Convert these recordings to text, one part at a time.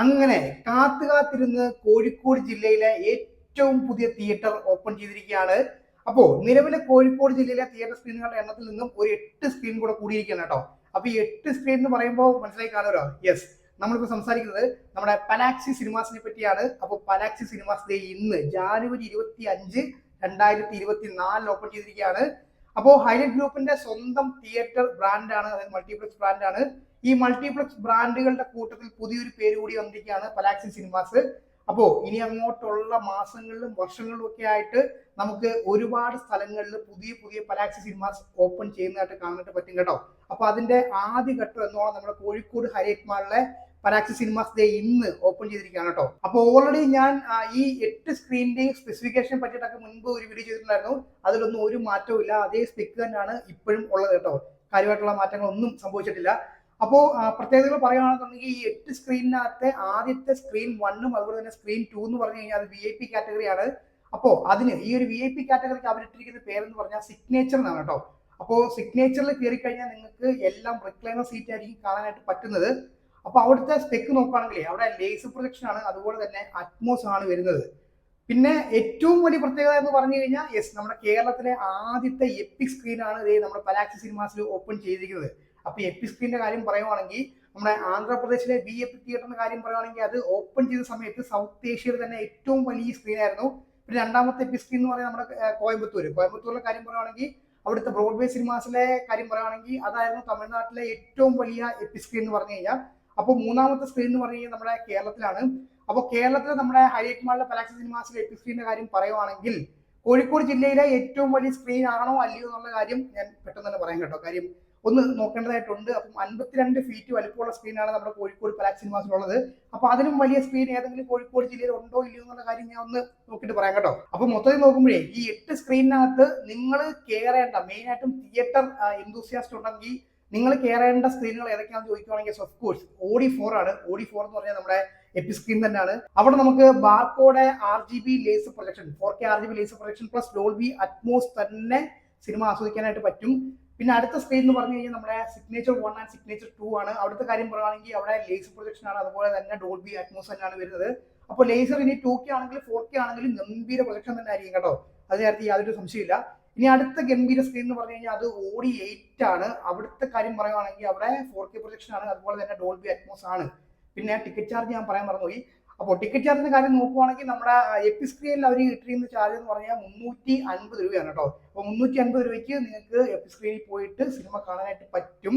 അങ്ങനെ കാത്തിരുന്ന് കോഴിക്കോട് ജില്ലയിലെ ഏറ്റവും പുതിയ തിയേറ്റർ ഓപ്പൺ ചെയ്തിരിക്കുകയാണ്. അപ്പോ നിലവിലെ കോഴിക്കോട് ജില്ലയിലെ തിയേറ്റർ സ്ക്രീനുകളുടെ എണ്ണത്തിൽ നിന്നും ഒരു 8 സ്ക്രീൻ കൂടെ കൂടിയിരിക്കുകയാണ് കേട്ടോ. അപ്പൊ ഈ 8 സ്ക്രീൻ എന്ന് പറയുമ്പോൾ മനസ്സിലായി കാണുമല്ലോ. യെസ്, നമ്മളിപ്പോ സംസാരിക്കുന്നത് നമ്മുടെ പലാക്സി സിനിമാസിനെ പറ്റിയാണ്. അപ്പോൾ പലാക്സി സിനിമാസ് ഡേ ഇന്ന് ജാനുവരി 25, 2024 ഓപ്പൺ ചെയ്തിരിക്കുകയാണ്. അപ്പോൾ ഹൈലൈറ്റ് ഗ്രൂപ്പിന്റെ സ്വന്തം തിയേറ്റർ ബ്രാൻഡാണ്, അതായത് മൾട്ടിപ്ലക്സ് ബ്രാൻഡാണ്. ഈ മൾട്ടിപ്ലക്സ് ബ്രാൻഡുകളുടെ കൂട്ടത്തിൽ പുതിയൊരു പേര് കൂടി വന്നിരിക്കുകയാണ്, പലാക്സി സിനിമാസ്. അപ്പോൾ ഇനി അങ്ങോട്ടുള്ള മാസങ്ങളിലും വർഷങ്ങളിലും ഒക്കെ ആയിട്ട് നമുക്ക് ഒരുപാട് സ്ഥലങ്ങളിൽ പുതിയ പുതിയ പലാക്സി സിനിമാസ് ഓപ്പൺ ചെയ്യുന്നതായിട്ട് കാണാനായിട്ട് പറ്റും കേട്ടോ. അപ്പൊ അതിന്റെ ആദ്യ ഘട്ടം എന്നോളം നമ്മുടെ കോഴിക്കോട് ഹൈലൈറ്റ് മാളിലെ പലാക്സി സിനിമാസ് ഡേ ഇന്ന് ഓപ്പൺ ചെയ്തിരിക്കുകയാണ് കേട്ടോ. അപ്പോൾ ഓൾറെഡി ഞാൻ ഈ 8 സ്ക്രീനിന്റെയും സ്പെസിഫിക്കേഷൻ പറ്റിയിട്ടൊക്കെ മുൻപ് ഒരു വീഡിയോ ചെയ്തിട്ടുണ്ടായിരുന്നു. അതിലൊന്നും ഒരു മാറ്റവും ഇല്ല, അതേ സ്പെക്ക് തന്നെയാണ് ഇപ്പോഴും ഉള്ളത് കേട്ടോ. കാര്യമായിട്ടുള്ള മാറ്റങ്ങളൊന്നും സംഭവിച്ചിട്ടില്ല. അപ്പോൾ പ്രത്യേകതകൾ പറയുകയാണെന്നുണ്ടെങ്കിൽ ഈ 8 സ്ക്രീനിനകത്തെ ആദ്യത്തെ സ്ക്രീൻ 1ഉം അതുപോലെ തന്നെ സ്ക്രീൻ 2 എന്ന് പറഞ്ഞു കഴിഞ്ഞാൽ അത് VIP കാറ്റഗറിയാണ്. അപ്പോൾ അതിന് ഈ ഒരു VIP കാറ്റഗറിക്ക് അവരിട്ടിരിക്കുന്ന പേരെന്ന് പറഞ്ഞാൽ സിഗ്നേച്ചർ എന്നാണ് കേട്ടോ. അപ്പോൾ സിഗ്നേച്ചറിൽ കയറി കഴിഞ്ഞാൽ നിങ്ങൾക്ക് എല്ലാം റിക്ലൈനർ സീറ്റ് ആയിരിക്കും കാണാനായിട്ട് പറ്റുന്നത്. അപ്പോൾ അവിടുത്തെ സ്പെക്ക് നോക്കുകയാണെങ്കിൽ അവിടെ ലേസർ പ്രൊജക്ഷൻ ആണ്, അതുപോലെ തന്നെ അറ്റ്മോസ് ആണ് വരുന്നത്. പിന്നെ ഏറ്റവും വലിയ പ്രത്യേകത എന്ന് പറഞ്ഞു കഴിഞ്ഞാൽ യെസ്, നമ്മുടെ കേരളത്തിലെ ആദ്യത്തെ എപ്പിക് സ്ക്രീനാണ് ഇത് നമ്മുടെ പലാക്സി സിനിമാസിൽ ഓപ്പൺ ചെയ്തിരിക്കുന്നത്. അപ്പൊ എപ്പിക് സ്ക്രീനിന്റെ കാര്യം പറയുവാണെങ്കിൽ നമ്മുടെ ആന്ധ്രാപ്രദേശിലെ VIP തിയേറ്ററിന്റെ കാര്യം പറയുവാണെങ്കിൽ അത് ഓപ്പൺ ചെയ്ത സമയത്ത് സൗത്ത് ഏഷ്യയിൽ തന്നെ ഏറ്റവും വലിയ സ്ക്രീൻ ആയിരുന്നു. പിന്നെ രണ്ടാമത്തെ എപ്പിക് സ്ക്രീൻ എന്ന് പറയുന്നത് നമ്മുടെ കോയമ്പത്തൂരിലെ കാര്യം പറയുവാണെങ്കിൽ അവിടുത്തെ ബ്രോഡ്വേ സിനിമാസിലെ കാര്യം പറയുവാണെങ്കിൽ അതായിരുന്നു തമിഴ്നാട്ടിലെ ഏറ്റവും വലിയ എപ്പിക് സ്ക്രീൻ എന്ന് പറഞ്ഞു കഴിഞ്ഞാൽ. അപ്പോൾ മൂന്നാമത്തെ സ്ക്രീൻ എന്ന് പറഞ്ഞു കഴിഞ്ഞാൽ നമ്മുടെ കേരളത്തിലാണ്. അപ്പോൾ കേരളത്തിലെ നമ്മുടെ ഹൈലൈറ്റ് മാളിലെ പലാക്സി സിനിമാസിലെ എപ്പിക് സ്ക്രീനിന്റെ കാര്യം പറയുവാണെങ്കിൽ കോഴിക്കോട് ജില്ലയിലെ ഏറ്റവും വലിയ സ്ക്രീൻ ആണോ അല്ലയോ എന്നുള്ള കാര്യം ഞാൻ പെട്ടെന്ന് തന്നെ പറയാം കേട്ടോ. കാര്യം ഒന്ന് നോക്കേണ്ടതായിട്ടുണ്ട്. അപ്പം 52 ഫീറ്റ് വലിപ്പമുള്ള സ്ക്രീനാണ് നമ്മുടെ കോഴിക്കോട് പലാക്സി സിനിമാസിലുള്ളത്. അപ്പൊ അതിനും വലിയ സ്ക്രീൻ ഏതെങ്കിലും കോഴിക്കോട് ജില്ലയിൽ ഉണ്ടോ ഇല്ലയോ എന്നുള്ള കാര്യം ഞാൻ ഒന്ന് നോക്കിയിട്ട് പറയാം കേട്ടോ. അപ്പൊ മൊത്തത്തിൽ നോക്കുമ്പോഴേ ഈ 8 സ്ക്രീനിനകത്ത് നിങ്ങൾ കയറേണ്ട മെയിനായിട്ടും തിയേറ്റർ എന്തൂസിയാസ്റ്റ് ഉണ്ടെങ്കിൽ നിങ്ങൾ കയറേണ്ട സ്ക്രീനുകൾ ഏതൊക്കെയാണെന്ന് ചോദിക്കുകയാണെങ്കിൽ ഓഫ് കോഴ്സ് OD4 ആണ്. OD4 എന്ന് പറഞ്ഞാൽ നമ്മുടെ എപ്പിക് സ്ക്രീൻ തന്നെയാണ്. അവിടെ നമുക്ക് barcode RGB laser projection 4K RGB laser projection plus Dolby Atmos തന്നെ സിനിമ ആസ്വദിക്കാനായിട്ട് പറ്റും. പിന്നെ അടുത്ത സ്ക്രീൻ എന്ന് പറഞ്ഞു കഴിഞ്ഞാൽ നമ്മുടെ സിഗ്നേച്ചർ 1 ആൻഡ് സിഗ്നേച്ചർ 2 ആണ്. അവിടുത്തെ കാര്യം പറയുകയാണെങ്കിൽ അവിടെ ലേസർ പ്രൊജക്ഷൻ ആണ്, അതുപോലെ തന്നെ ഡോൾബി അറ്റ്മോസ് തന്നെയാണ് വരുന്നത്. അപ്പോൾ ലേസർ ഇനി 2K ആണെങ്കിലും 4K ആണെങ്കിലും ഗംഭീര പ്രൊജക്ഷൻ തന്നെ ആയിരിക്കും കേട്ടോ. അത് കാര്യത്തിൽ യാതൊരു സംശയമില്ല. ഇനി അടുത്ത ഗംഭീര സ്ക്രീൻ എന്ന് പറഞ്ഞു കഴിഞ്ഞാൽ അത് OD8 ആണ്. അവിടുത്തെ കാര്യം പറയുകയാണെങ്കിൽ അവിടെ 4K പ്രൊജക്ഷൻ ആണ്, അതുപോലെ തന്നെ ഡോൾബി അറ്റ്മോസ് ആണ്. പിന്നെ ടിക്കറ്റ് ചാർജ് ഞാൻ പറയാൻ മറന്നുപോയി. അപ്പോൾ ടിക്കറ്റ് ചാർജിന്റെ കാര്യം നോക്കുവാണെങ്കിൽ നമ്മുടെ എപ്പിക് സ്ക്രീനിൽ അവർ ഇട്ടിരിക്കുന്ന ചാർജ് എന്ന് പറഞ്ഞാൽ 350 രൂപയാണ് കേട്ടോ. അപ്പോൾ 350 രൂപയ്ക്ക് നിങ്ങൾക്ക് എപ്പിക് സ്ക്രീനിൽ പോയിട്ട് സിനിമ കാണാനായിട്ട് പറ്റും.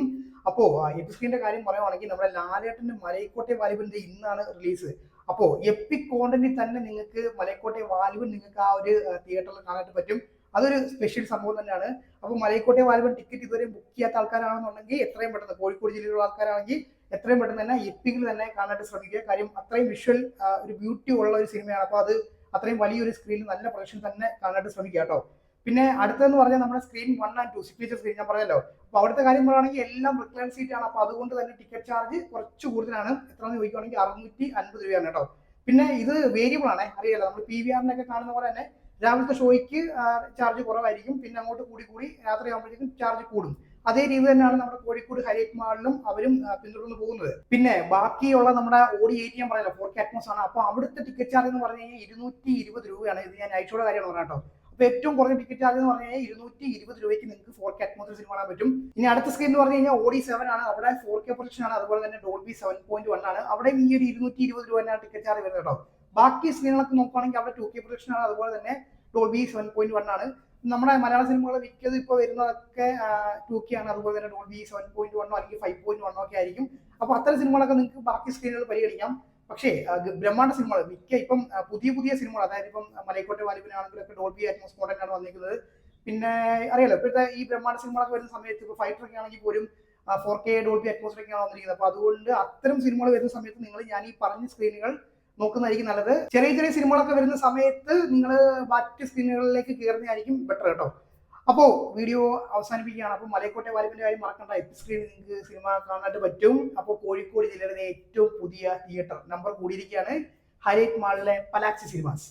അപ്പോൾ എപ്പിക് സ്ക്രീനിന്റെ കാര്യം പറയുവാണെങ്കിൽ നമ്മുടെ ലാലേട്ടന്റെ മലൈക്കോട്ടെ വാലിബന്റെ ഇന്നാണ് റിലീസ്. അപ്പോൾ എപ്പിക് കോണ്ടന്റിൽ തന്നെ നിങ്ങൾക്ക് മലൈക്കോട്ടെ വാലിബൻ നിങ്ങൾക്ക് ആ ഒരു തിയേറ്ററിൽ കാണാനായിട്ട് പറ്റും. അതൊരു സ്പെഷ്യൽ സംഭവം തന്നെയാണ്. അപ്പോൾ മലൈക്കോട്ടെ വാലിബൻ ടിക്കറ്റ് ഇതുവരെ ബുക്ക് ചെയ്യാത്ത ആൾക്കാരാണെന്നുണ്ടെങ്കിൽ എത്രയും പെട്ടെന്ന്, കോഴിക്കോട് ജില്ലയിലുള്ള ആൾക്കാരാണെങ്കിൽ എത്രയും പെട്ടെന്ന് തന്നെ എപ്പിക്കിൽ തന്നെ കാണാനായിട്ട് ശ്രമിക്കുക. കാര്യം അത്രയും വിഷ്വൽ ഒരു ബ്യൂട്ടി ഉള്ള ഒരു സിനിമയാണ്. അപ്പോൾ അത് അത്രയും വലിയൊരു സ്ക്രീനിൽ നല്ല പ്രൊജക്ഷൻ തന്നെ കാണാനായിട്ട് ശ്രമിക്കുക കേട്ടോ. പിന്നെ അടുത്തെന്ന് പറഞ്ഞാൽ നമ്മുടെ സ്ക്രീൻ 1 and 2 സിഗ്നേച്ചർ സ്ക്രീൻ ഞാൻ പറഞ്ഞല്ലോ. അപ്പോൾ അവിടുത്തെ കാര്യം പറയുകയാണെങ്കിൽ എല്ലാം റിക്ലൈൻ സീറ്റ് ആണ്. അപ്പോൾ അതുകൊണ്ട് തന്നെ ടിക്കറ്റ് ചാർജ് കുറച്ച് കൂടുതലാണ്. എത്രയാണെന്ന് ചോദിക്കുകയാണെങ്കിൽ 650 രൂപയാണ് കേട്ടോ. പിന്നെ ഇത് വേരിയബിൾ ആണ്, അറിയാലോ. നമ്മൾ PVR-നൊക്കെ കാണുന്ന പോലെ തന്നെ രാവിലത്തെ ഷോയ്ക്ക് ചാർജ് കുറവായിരിക്കും, പിന്നെ അങ്ങോട്ട് കൂടി രാത്രിയാകുമ്പോഴേക്കും ചാർജ് കൂടും. അതേ രീതി തന്നെയാണ് നമ്മുടെ കോഴിക്കോട് ഹൈലൈറ്റ് മാളിലും അവരും പിന്തുടർന്ന് പോകുന്നത്. പിന്നെ ബാക്കിയുള്ള നമ്മുടെ OD8 ഞാൻ പറയല്ലോ 4K അറ്റ്മോസ് ആണ്. അപ്പോൾ അവിടുത്തെ ടിക്കറ്റ് ചാർജ് എന്ന് പറഞ്ഞു കഴിഞ്ഞാൽ 220 രൂപയാണ്. ഇത് ഞാൻ നൈറ്റ് ഷോയുടെ കാര്യമാണ് പറഞ്ഞത് കേട്ടോ. അപ്പോൾ ഏറ്റവും കുറഞ്ഞ ടിക്കറ്റ് ചാർജ് എന്ന് പറഞ്ഞു കഴിഞ്ഞാൽ 220 രൂപയ്ക്ക് നിങ്ങൾക്ക് 4K അറ്റ്മോസിൽ സിനിമ കാണാൻ പറ്റും. ഇനി അടുത്ത സ്ക്രീൻ എന്ന് പറഞ്ഞു കഴിഞ്ഞാൽ OD7 ആണ്. അവിടെ 4K പ്രൊജക്ഷൻ ആണ്, അതുപോലെ തന്നെ ഡോൾബി 7.1 ആണ്. അവിടെ ഈ ഒരു 220 രൂപ തന്നെയാണ് ടിക്കറ്റ് ചാർജ് വരുന്നത് കേട്ടോ. ബാക്കി സ്ക്രീനുകളൊക്കെ നോക്കുകയാണെങ്കിൽ അവിടെ 2K പ്രൊജക്ഷൻ ആണ്, അതുപോലെ തന്നെ ഡോൾബി 7.1 ആണ്. നമ്മുടെ മലയാള സിനിമകൾ മിക്കത് ഇപ്പോൾ വരുന്നതൊക്കെ 2K ആണ്, അതുപോലെ തന്നെ ഡോൾബി 7.1 അല്ലെങ്കിൽ 5.1 ഒക്കെ ആയിരിക്കും. അപ്പോൾ അത്തരം സിനിമകളൊക്കെ നിങ്ങൾക്ക് ബാക്കി സ്ക്രീനുകൾ പരിഗണിക്കാം. പക്ഷേ ബ്രഹ്മാണ്ഡ സിനിമകൾ മിക്ക ഇപ്പം പുതിയ സിനിമകൾ, അതായത് ഇപ്പം മലൈക്കോട്ടെ വാലിബനാണെങ്കിലൊക്കെ ഡോൾബി അറ്റ്മോസ് മോഡലാണ് വന്നിരിക്കുന്നത്. പിന്നെ അറിയാലോ ഇപ്പോഴത്തെ ഈ ബ്രഹ്മാണ്ഡ സിനിമകളൊക്കെ വരുന്ന സമയത്ത് ഇപ്പോൾ ഫൈറ്ററൊക്കെ ആണെങ്കിൽ പോലും 4K ഡോൾബി അറ്റ്മോസിലൊക്കെയാണ് വന്നിരിക്കുന്നത്. അപ്പോൾ അതുകൊണ്ട് അത്തരം സിനിമകൾ വരുന്ന സമയത്ത് നിങ്ങൾ ഞാൻ ഈ പറഞ്ഞ സ്ക്രീനുകൾ നോക്കുന്നതായിരിക്കും നല്ലത്. ചെറിയ സിനിമകളൊക്കെ വരുന്ന സമയത്ത് നിങ്ങൾ മറ്റ് സ്ക്രീനുകളിലേക്ക് കയറുന്നതായിരിക്കും ബെറ്റർ കേട്ടോ. അപ്പോൾ വീഡിയോ അവസാനിപ്പിക്കുകയാണ്. അപ്പോൾ മലൈക്കോട്ടെ വാലിബന്റെ കാര്യം മറക്കണ്ട, എപ്പിക് സ്ക്രീനിൽ നിങ്ങൾക്ക് സിനിമ കാണാനായിട്ട് പറ്റും. അപ്പോൾ കോഴിക്കോട് ജില്ലയിലെ ഏറ്റവും പുതിയ തിയേറ്റർ നമ്പർ കൂടിയിരിക്കുകയാണ് ഹൈലൈറ്റ് മാളിലെ പലാക്സി സിനിമാസ്.